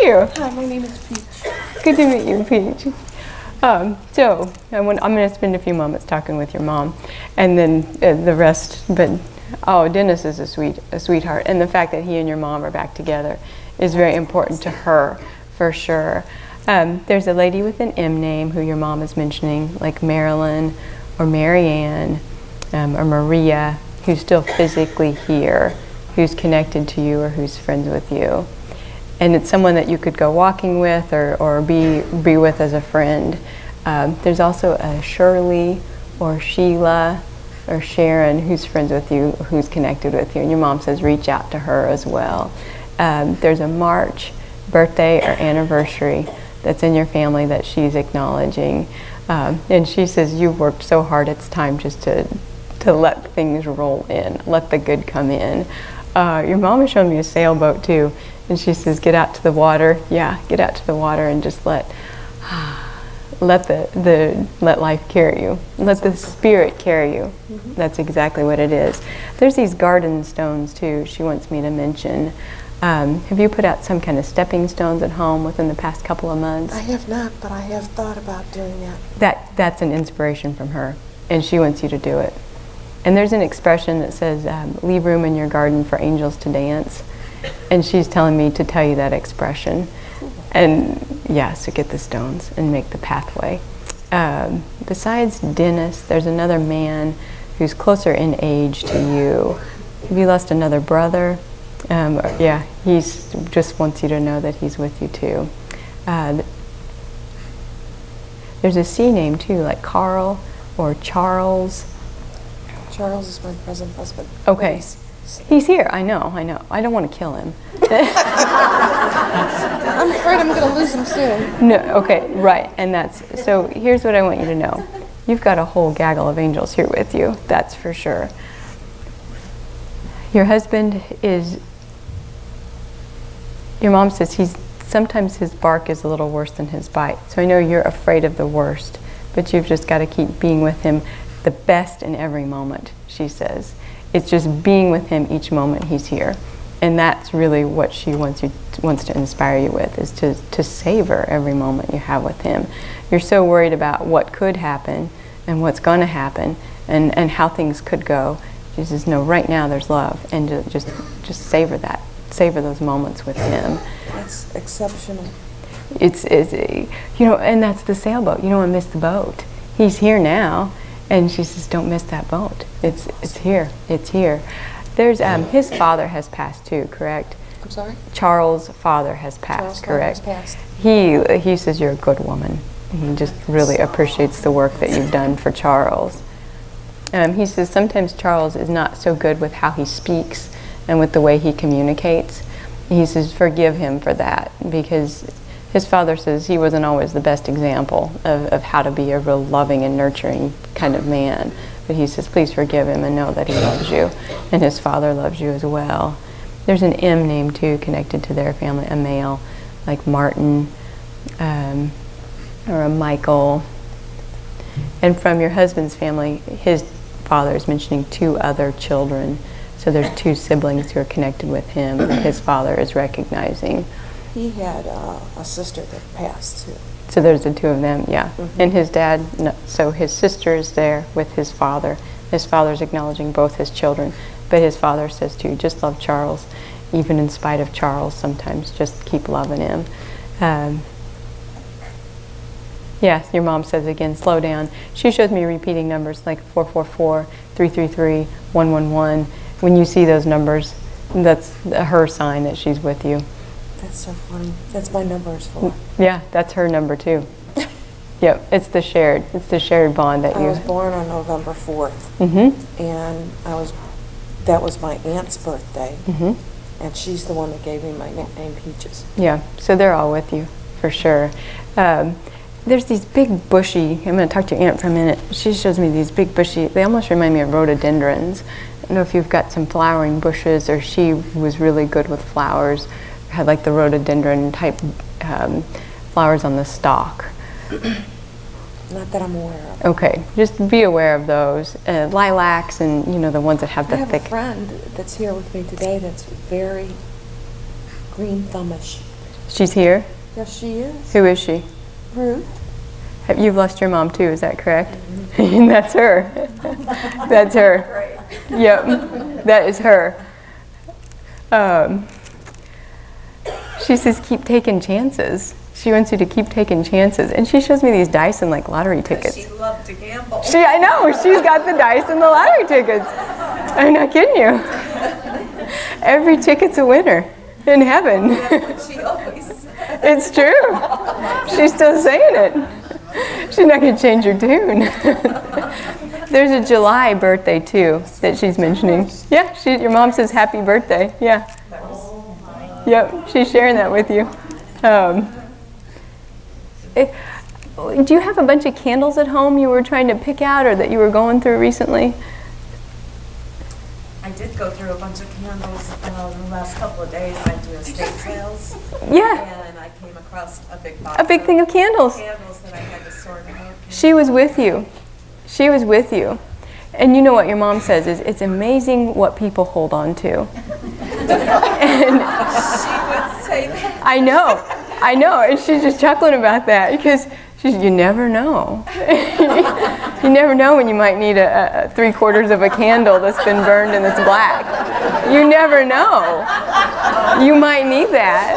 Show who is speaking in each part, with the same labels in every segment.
Speaker 1: you?
Speaker 2: Hi, my name is Peach.
Speaker 1: Good to meet you, Peach. So I'm going to spend a few moments talking with your mom, and then the rest. But Dennis is a sweetheart, and the fact that he and your mom are back together is very important to her, for sure. There's a lady with an M name who your mom is mentioning, like Marilyn or Marianne or Maria, who's still physically here, who's connected to you or who's friends with you. And it's someone that you could go walking with or be with as a friend. There's also a Shirley or Sheila or Sharon who's friends with you, who's connected with you. And your mom says reach out to her as well. There's a March birthday or anniversary that's in your family that she's acknowledging. And she says you've worked so hard, it's time just to let things roll in, let the good come in. Your mom is showing me a sailboat too. And she says, get out to the water. Yeah, get out to the water and just let life carry you. Let the spirit carry you. Mm-hmm. That's exactly what it is. There's these garden stones too she wants me to mention. Have you put out some kind of stepping stones at home within the past couple of months?
Speaker 2: I have not, but I have thought about doing that.
Speaker 1: That's an inspiration from her, and she wants you to do it. And there's an expression that says, leave room in your garden for angels to dance. And she's telling me to tell you that expression. And yeah, so get the stones and make the pathway. Besides Dennis, there's another man who's closer in age to you. Have you lost another brother? Yeah, he's just wants you to know that he's with you too. There's a C name too, like Carl or Charles.
Speaker 2: Charles is my present husband.
Speaker 1: Okay. He's here. I know. I don't want to kill him.
Speaker 2: I'm afraid I'm going to lose him soon.
Speaker 1: No, okay, right. And so here's what I want you to know. You've got a whole gaggle of angels here with you. That's for sure. Your husband your mom says sometimes his bark is a little worse than his bite. So I know you're afraid of the worst, but you've just got to keep being with him the best in every moment, she says. It's just being with him each moment he's here. And that's really what she wants to inspire you with, is to savor every moment you have with him. You're so worried about what could happen and what's going to happen and how things could go. She says, no, right now there's love, and just savor that. Savor those moments with him.
Speaker 2: That's exceptional.
Speaker 1: It's and that's the sailboat. You don't want to miss the boat. He's here now. And she says, don't miss that boat. It's here. It's here. There's his father has passed too, correct?
Speaker 2: I'm sorry?
Speaker 1: Charles' father has passed, correct?
Speaker 2: Charles' passed.
Speaker 1: He says you're a good woman. He just really appreciates the work that you've done for Charles. He says sometimes Charles is not so good with how he speaks and with the way he communicates. He says forgive him for that, because his father says he wasn't always the best example of how to be a real loving and nurturing kind of man. But he says, please forgive him and know that he loves you. And his father loves you as well. There's an M name, too, connected to their family, a male, like Martin or a Michael. And from your husband's family, his father is mentioning 2 other children. So there's 2 siblings who are connected with him that his father is recognizing.
Speaker 2: He had a sister that passed too.
Speaker 1: So there's the 2 of them, yeah.
Speaker 2: Mm-hmm.
Speaker 1: And his dad, no, so his sister is there with his father. His father's acknowledging both his children, but his father says too, just love Charles, even in spite of Charles sometimes, just keep loving him. Yeah, your mom says again, slow down. She shows me repeating numbers like 444, 333, 111. When you see those numbers, that's her sign that she's with you.
Speaker 2: That's so funny. That's my number is 4.
Speaker 1: Yeah, that's her number too. Yep, it's the shared bond that you.
Speaker 2: I was born on November 4th,
Speaker 1: Mm-hmm.
Speaker 2: and that was my aunt's birthday,
Speaker 1: Mm-hmm.
Speaker 2: and she's the one that gave me my nickname Peaches.
Speaker 1: Yeah, so they're all with you for sure. There's these big bushy. I'm going to talk to your aunt for a minute. She shows me these big bushy. They almost remind me of rhododendrons. I don't know if you've got some flowering bushes, or she was really good with flowers. Had like the rhododendron type flowers on the stalk.
Speaker 2: Not that I'm aware of.
Speaker 1: Okay, just be aware of those. Lilacs and the ones that have the
Speaker 2: I have
Speaker 1: thick.
Speaker 2: a friend that's here with me today that's very green thumbish.
Speaker 1: She's here?
Speaker 2: Yes, she is.
Speaker 1: Who is she?
Speaker 2: Ruth.
Speaker 1: You've lost your mom too, is that correct? That's her. That's her. Yep, that is her. She says keep taking chances. She wants you to keep taking chances. And she shows me these dice and like lottery tickets.
Speaker 3: She loved to gamble.
Speaker 1: I know, she's got the dice and the lottery tickets. I'm not kidding you. Every ticket's a winner in heaven.
Speaker 3: That's what she always said.
Speaker 1: It's true. She's still saying it. She's not going to change her tune. There's a July birthday too that she's mentioning. Yeah, your mom says happy birthday. Yeah. Yep, she's sharing that with you. Do you have a bunch of candles at home you were trying to pick out or that you were going through recently?
Speaker 3: I did go through a bunch of candles the last couple of days. I do estate sales.
Speaker 1: Yeah.
Speaker 3: And I came across a big box.
Speaker 1: A big thing of candles.
Speaker 3: Candles that I had to sort out.
Speaker 1: She was with you. She was with you. And you know what your mom says is it's amazing what people hold on to. And
Speaker 3: She would say that.
Speaker 1: I know, and she's just chuckling about that because you never know. You never know when you might need a 3/4 of a candle that's been burned and it's black. You never know. You might need that.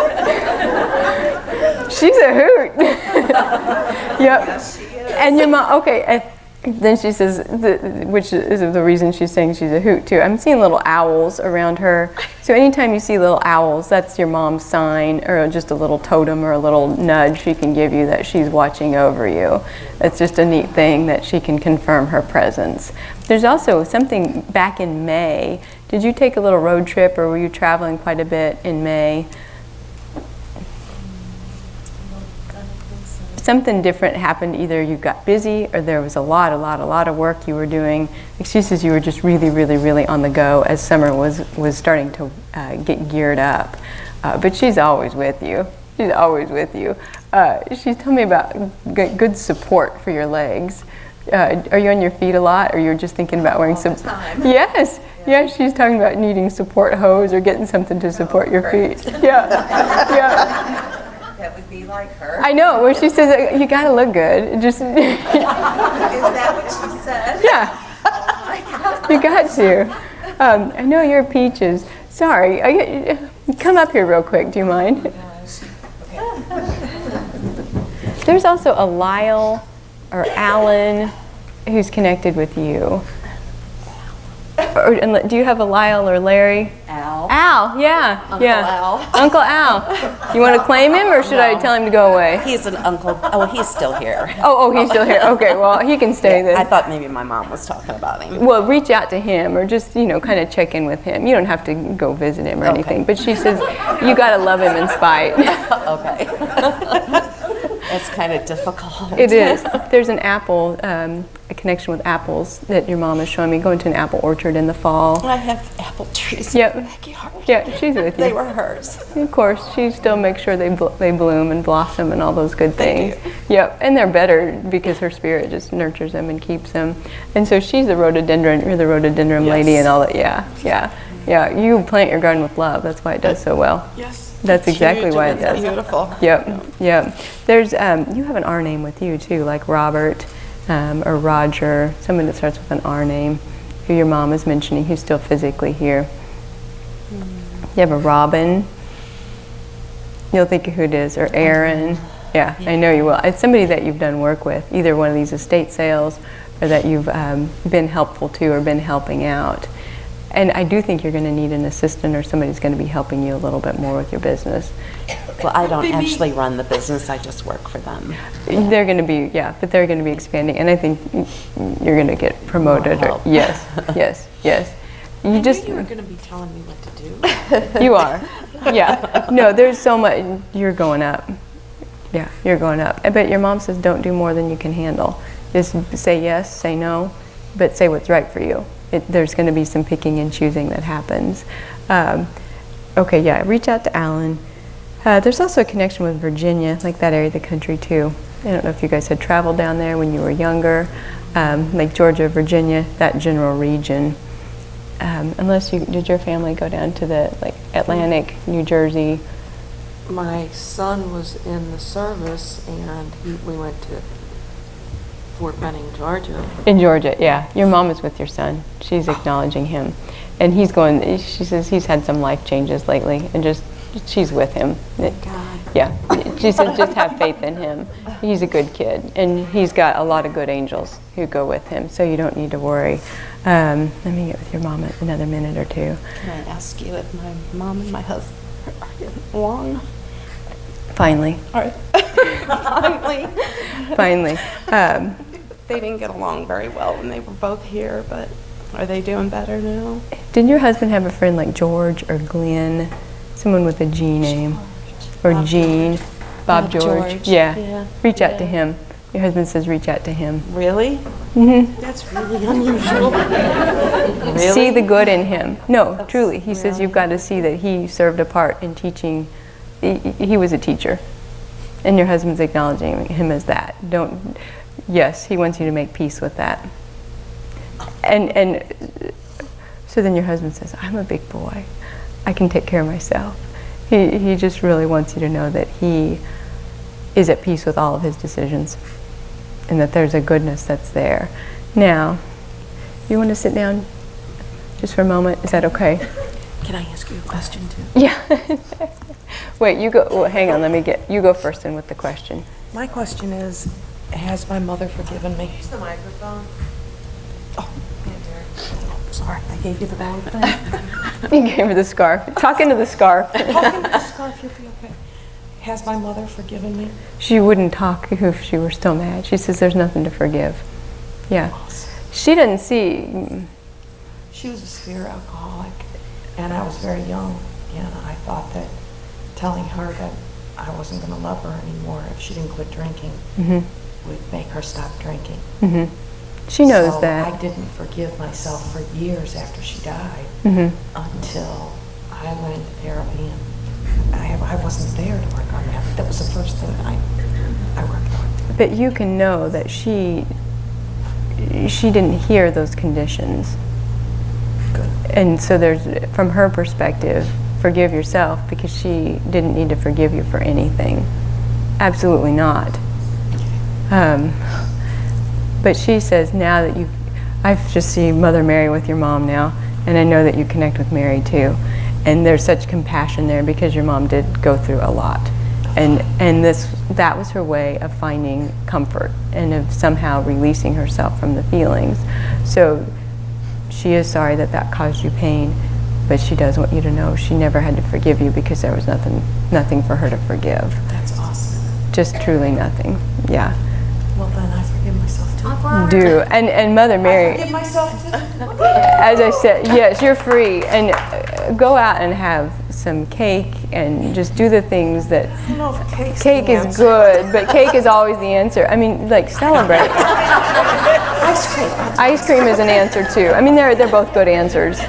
Speaker 1: She's a hoot. Yep.
Speaker 3: Yes, she is.
Speaker 1: And your mom, okay. Then she says, which is the reason she's saying she's a hoot too. I'm seeing little owls around her. So anytime you see little owls, that's your mom's sign, or just a little totem or a little nudge she can give you that she's watching over you. It's just a neat thing that she can confirm her presence. There's also something back in May. Did you take a little road trip or were you traveling quite a bit in May? Something different happened. Either you got busy or there was a lot of work you were doing. She says you were just really on the go as summer was starting to get geared up. But she's always with you. She's always with you. She's telling me about good support for your legs. Are you on your feet a lot or you're just thinking about wearing some? Yes. Yeah, she's talking about needing support hose or getting something to support your feet. Yeah.
Speaker 3: That would be like her.
Speaker 1: I know. Well, she says you got to look good. Just
Speaker 3: Is that what she said?
Speaker 1: yeah.
Speaker 3: Oh my God.
Speaker 1: You got to. I know you're peaches. Sorry. Come up here real quick. Do you mind? There's also a Lyle or Alan who's connected with you. And do you have a Lyle or Larry?
Speaker 4: Al.
Speaker 1: Al, yeah.
Speaker 4: Uncle Al.
Speaker 1: Uncle Al. You want to claim him or should I tell him to go away?
Speaker 4: He's an uncle. Oh, he's still here.
Speaker 1: Oh, he's still here. Okay, well, he can stay then.
Speaker 4: I thought maybe my mom was talking about him.
Speaker 1: Well, reach out to him or just, kind of check in with him. You don't have to go visit him or anything. But she says you got to love him in spite.
Speaker 4: Okay. That's kind of difficult.
Speaker 1: It is. There's an apple, a connection with apples that your mom is showing me. Going to an apple orchard in the fall.
Speaker 4: I have apple trees
Speaker 1: Yep.
Speaker 4: in my backyard.
Speaker 1: Yeah, she's with you.
Speaker 4: They were hers.
Speaker 1: Of course, she still makes sure they bloom and blossom and all those good
Speaker 4: They
Speaker 1: things. Yep, and they're better because her spirit just nurtures them and keeps them. And so she's the rhododendron, you're the rhododendron lady and all that. Yeah. You plant your garden with love. That's why it does so well.
Speaker 4: Yes.
Speaker 1: That's exactly why it does.
Speaker 4: Beautiful.
Speaker 1: Yep. There's you have an R name with you too, like Robert or Roger, someone that starts with an R name, who your mom is mentioning, who's still physically here. You have a Robin. You'll think of who it is, or Aaron. Yeah, I know you will. It's somebody that you've done work with, either one of these estate sales, or that you've been helpful to or been helping out. And I do think you're going to need an assistant or somebody who's going to be helping you a little bit more with your business.
Speaker 4: Well, I don't actually run the business. I just work for them.
Speaker 1: They're going to be, but they're going to be expanding, and I think you're going to get promoted.
Speaker 4: More help.
Speaker 1: Yes.
Speaker 2: You were going to be telling me what to do.
Speaker 1: You are. Yeah. No, there's so much. You're going up. Yeah, you're going up. I bet your mom says don't do more than you can handle. Just say yes, say no, but say what's right for you. There's going to be some picking and choosing that happens. Reach out to Alan. There's also a connection with Virginia, like that area of the country too. I don't know if you guys had traveled down there when you were younger, like Georgia, Virginia, that general region. Did your family go down to the Atlantic, New Jersey?
Speaker 2: my son was in the service, and we went to Fort Benning, Georgia.
Speaker 1: In Georgia, yeah. Your mom is with your son. She's acknowledging him. And he's going, she says he's had some life changes lately, and just, she's with him.
Speaker 2: Thank God.
Speaker 1: Yeah. She says just have faith in him. He's a good kid, and he's got a lot of good angels who go with him, so you don't need to worry. Let me get with your mom another minute or two.
Speaker 4: Can I ask you if my mom and my husband are getting along?
Speaker 1: Finally.
Speaker 4: Finally.
Speaker 1: Finally.
Speaker 4: They didn't get along very well when they were both here, but are they doing better now?
Speaker 1: Didn't your husband have a friend like George or Glenn? Someone with a G name. Or
Speaker 4: Bob
Speaker 1: Jean. Bob George. Yeah.
Speaker 4: Yeah.
Speaker 1: Reach out to him. Your husband says reach out to him.
Speaker 4: Really?
Speaker 1: Mm-hmm.
Speaker 2: That's really unusual.
Speaker 4: Really?
Speaker 1: See the good in him. No, truly. He says you've got to see that he served a part in teaching. He was a teacher. And your husband's acknowledging him as that. Yes, he wants you to make peace with that. And so then your husband says, I'm a big boy. I can take care of myself. He just really wants you to know that he is at peace with all of his decisions and that there's a goodness that's there. Now, you want to sit down just for a moment? Is that okay?
Speaker 2: Can I ask you a question, too?
Speaker 1: Yeah. Wait, you go. Well, hang on, you go first then with the question.
Speaker 2: My question is, has my mother forgiven me?
Speaker 3: Use the microphone.
Speaker 2: Oh, sorry, I gave you the wrong thing.
Speaker 1: You gave her the scarf. Talk into the scarf.
Speaker 2: Talking to the scarf, you'll be okay. Has my mother forgiven me?
Speaker 1: She wouldn't talk if she were still mad. She says there's nothing to forgive. Yeah.
Speaker 2: Awesome.
Speaker 1: She doesn't see.
Speaker 2: She was a severe alcoholic, and I was very young, and I thought that telling her that I wasn't going to love her anymore if she didn't quit drinking would make her stop drinking.
Speaker 1: She knows
Speaker 2: so
Speaker 1: that.
Speaker 2: I didn't forgive myself for years after she died until I went into therapy, and I wasn't there to work on that. That was the first thing that I worked on.
Speaker 1: But you can know that she didn't hear those conditions.
Speaker 2: Good.
Speaker 1: And so there's, from her perspective, forgive yourself because she didn't need to forgive you for anything. Absolutely not. But she says now that I just see Mother Mary with your mom now, and I know that you connect with Mary too. And there's such compassion there because your mom did go through a lot. And that was her way of finding comfort and of somehow releasing herself from the feelings. So she is sorry that caused you pain, but she does want you to know she never had to forgive you because there was nothing for her to forgive.
Speaker 2: That's awesome.
Speaker 1: Just truly nothing. Yeah.
Speaker 2: Well, then I forgive myself too.
Speaker 1: Do. And Mother Mary,
Speaker 2: I forgive myself too.
Speaker 1: as I said, yes, you're free. And go out and have some cake and just do the things that.
Speaker 2: I don't know if cake's
Speaker 1: Cake
Speaker 2: the
Speaker 1: is
Speaker 2: answer.
Speaker 1: good, but cake is always the answer. I mean, like, celebrate.
Speaker 2: Ice cream.
Speaker 1: Ice cream is an answer too. I mean, they're both good answers.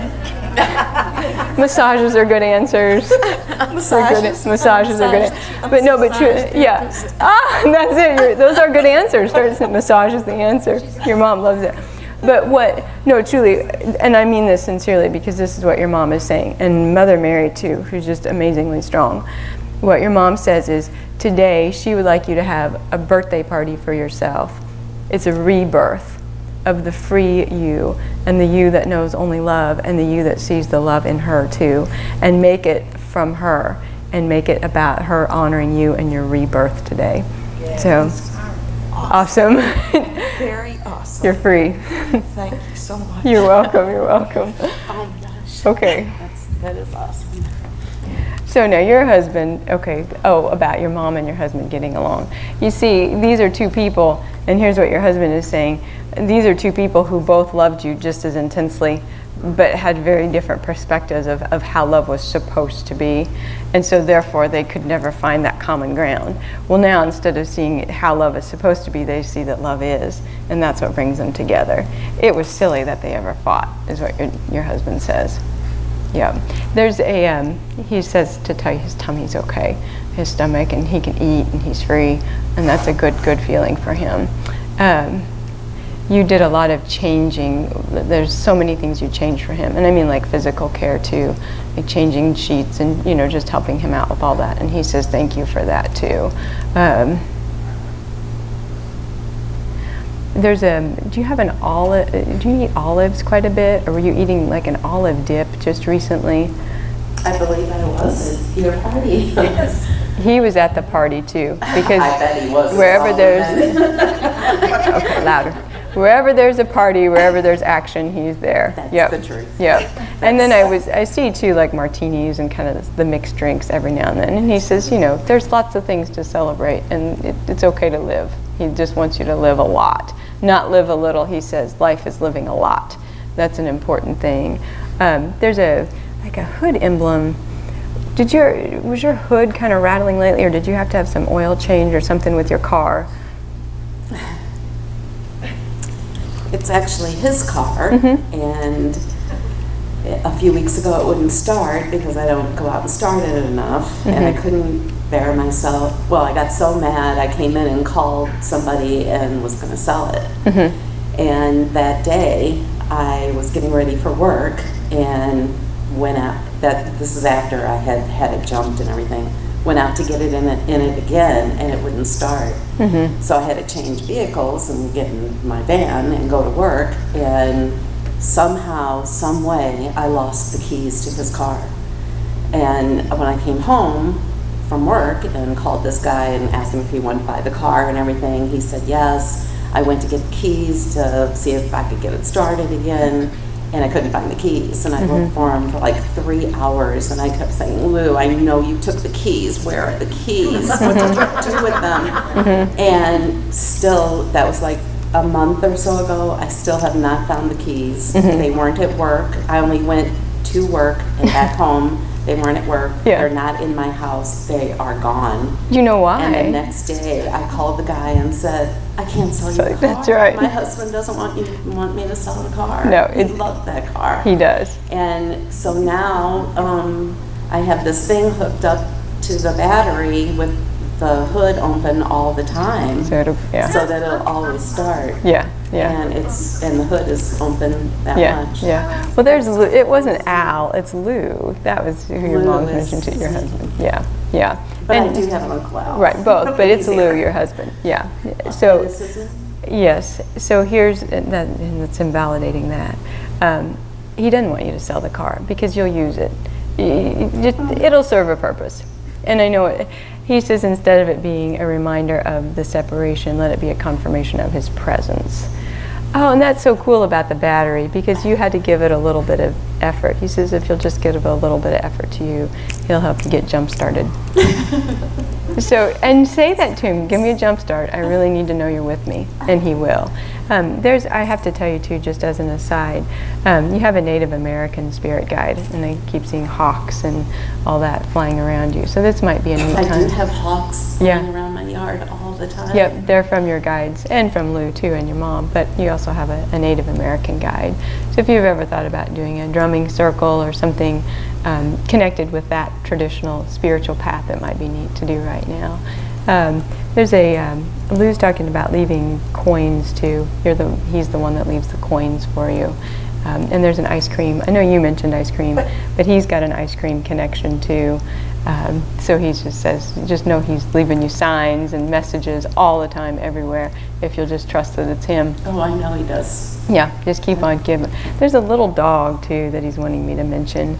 Speaker 1: Massages are good answers. Massages are good. But no, but true, yeah. That's it. Those are good answers. Massage is the answer. Your mom loves it. But no, truly, and I mean this sincerely because this is what your mom is saying, and Mother Mary too, who's just amazingly strong. What your mom says is, today she would like you to have a birthday party for yourself. It's a rebirth of the free you, and the you that knows only love, and the you that sees the love in her too, and make it from her, and make it about her honoring you and your rebirth today.
Speaker 2: Yes.
Speaker 1: So, awesome.
Speaker 2: Very awesome.
Speaker 1: You're free.
Speaker 2: Thank you so much.
Speaker 1: You're welcome, you're welcome.
Speaker 4: Oh my gosh.
Speaker 1: Okay.
Speaker 4: That is awesome.
Speaker 1: So now your husband, about your mom and your husband getting along. You see, these are two people, and here's what your husband is saying. These are two people who both loved you just as intensely, but had very different perspectives of how love was supposed to be. And so therefore they could never find that common ground. Well, now instead of seeing how love is supposed to be, they see that love is, and that's what brings them together. It was silly that they ever fought, is what your husband says. Yeah, there's he says to tell you his tummy's okay, his stomach, and he can eat and he's free, and that's a good feeling for him. you did a lot of changing. There's so many things you changed for him, and I mean like physical care too, like changing sheets and just helping him out with all that. And he says thank you for that too. Do you have an olive? Do you eat olives quite a bit, or were you eating like an olive dip just recently?
Speaker 5: I believe I was at your party. Yes.
Speaker 1: He was at the party too, because
Speaker 5: I bet he was.
Speaker 1: wherever there's okay, louder. Wherever there's a party, wherever there's action, he's there.
Speaker 5: That's the truth.
Speaker 1: Yep. And then I see too, like martinis and kind of the mixed drinks every now and then. And he says, there's lots of things to celebrate, and it's okay to live. He just wants you to live a lot, not live a little. He says life is living a lot. That's an important thing. There's a hood emblem. Was your hood kind of rattling lately, or did you have to have some oil change or something with your car?
Speaker 5: It's actually his car, and a few weeks ago it wouldn't start because I don't go out and start it enough, and I couldn't bear myself. Well, I got so mad I came in and called somebody and was going to sell it. And that day I was getting ready for work and went out. This is after I had it jumped and everything. Went out to get it in it again, and it wouldn't start. So I had to change vehicles and get in my van and go to work. And somehow, some way, I lost the keys to his car. And when I came home from work and called this guy and asked him if he wanted to buy the car and everything, he said yes. I went to get the keys to see if I could get it started again. And I couldn't find the keys, and I looked for them for like 3 hours, and I kept saying, Lou, I know you took the keys. Where are the keys? What did you do with them? And still, that was like a month or so ago, I still have not found the keys. They weren't at work. I only went to work and back home. They weren't at work.
Speaker 1: Yeah.
Speaker 5: They're not in my house. They are gone.
Speaker 1: You know why?
Speaker 5: And the next day, I called the guy and said, I can't sell you the car.
Speaker 1: That's right.
Speaker 5: My husband doesn't want me to sell the car.
Speaker 1: No,
Speaker 5: he loved that car.
Speaker 1: He does.
Speaker 5: And so now I have this thing hooked up to the battery with the hood open all the time,
Speaker 1: So
Speaker 5: that it'll always start.
Speaker 1: Yeah.
Speaker 5: And the hood is open that much.
Speaker 1: Yeah. Well, there's Lou. It wasn't Al. It's Lou. That was who your
Speaker 5: Lou
Speaker 1: mom
Speaker 5: is
Speaker 1: mentioned to your
Speaker 5: his
Speaker 1: husband. Yeah.
Speaker 5: But I do have an Uncle Al.
Speaker 1: Right, both. But it's Lou, your husband. Yeah. So
Speaker 5: This isn't?
Speaker 1: yes. So here's and it's invalidating that. He doesn't want you to sell the car because you'll use it. It'll serve a purpose. And I know it. He says instead of it being a reminder of the separation, let it be a confirmation of his presence. Oh, and that's so cool about the battery, because you had to give it a little bit of effort. He says if you'll just give a little bit of effort to you, he'll help you get jump started. So, and say that to him, give me a jump start. I really need to know you're with me, and he will. I have to tell you too, just as an aside, you have a Native American spirit guide, and I keep seeing hawks and all that flying around you. So this might be a neat time.
Speaker 5: I do have hawks flying around my yard all the time.
Speaker 1: Yep, they're from your guides, and from Lou too, and your mom, but you also have a Native American guide. So if you've ever thought about doing a drumming circle or something connected with that traditional spiritual path, it might be neat to do right now. Lou's talking about leaving coins too. He's the one that leaves the coins for you. And there's an ice cream. I know you mentioned ice cream, but he's got an ice cream connection too. So he just says, just know he's leaving you signs and messages all the time, everywhere, if you'll just trust that it's him.
Speaker 5: Oh, I know he does.
Speaker 1: Yeah, just keep on giving. There's a little dog too that he's wanting me to mention,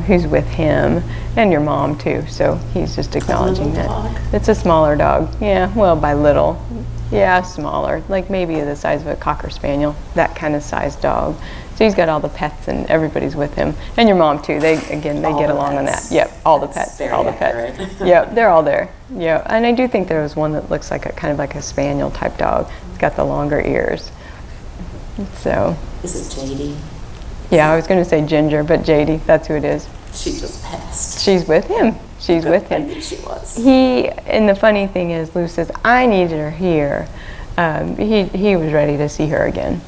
Speaker 1: who's with him, and your mom too. So he's just acknowledging that.
Speaker 5: Dog?
Speaker 1: It's a smaller dog. Yeah, well, by little. Yeah, smaller, like maybe the size of a Cocker Spaniel, that kind of size dog. So he's got all the pets and everybody's with him. And your mom too, they get along on that. Yep, all the pets, all the pets. Yep, they're all there. Yeah, and I do think there was one that looks like kind of like a spaniel type dog. It's got the longer ears. So.
Speaker 5: Is it JD?
Speaker 1: Yeah, I was going to say Ginger, but JD, that's who it is.
Speaker 5: She just passed.
Speaker 1: She's with him. She's with him.
Speaker 5: I knew she was.
Speaker 1: And the funny thing is, Lou says, I needed her here. He was ready to see her again.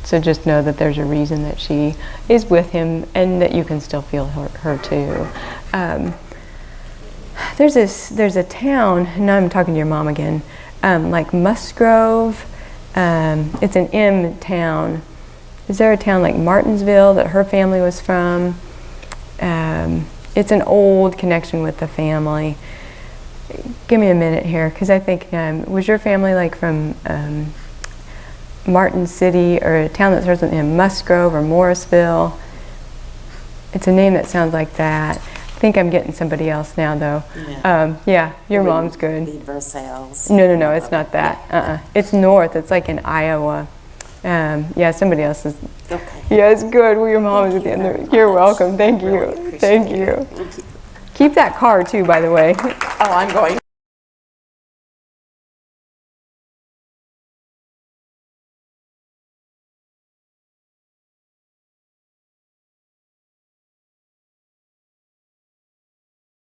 Speaker 1: So just know that there's a reason that she is with him, and that you can still feel her too. There's a town, and now I'm talking to your mom again, like Musgrove, It's an M town. Is there a town like Martinsville that her family was from? It's an old connection with the family. Give me a minute here, because I think, was your family like from Martin City, or a town that starts with Musgrove or Morrisville? It's a name that sounds like that. I think I'm getting somebody else now, though. Yeah, your mom's good.
Speaker 5: Be Versailles.
Speaker 1: No, it's not that. It's north. It's like in Iowa. Yeah, somebody else is.
Speaker 5: Okay.
Speaker 1: Yeah, it's good. Well, your mom is at the end of it. You're welcome. Thank you. Thank you. Keep that car too, by the way.
Speaker 5: Oh, I'm going.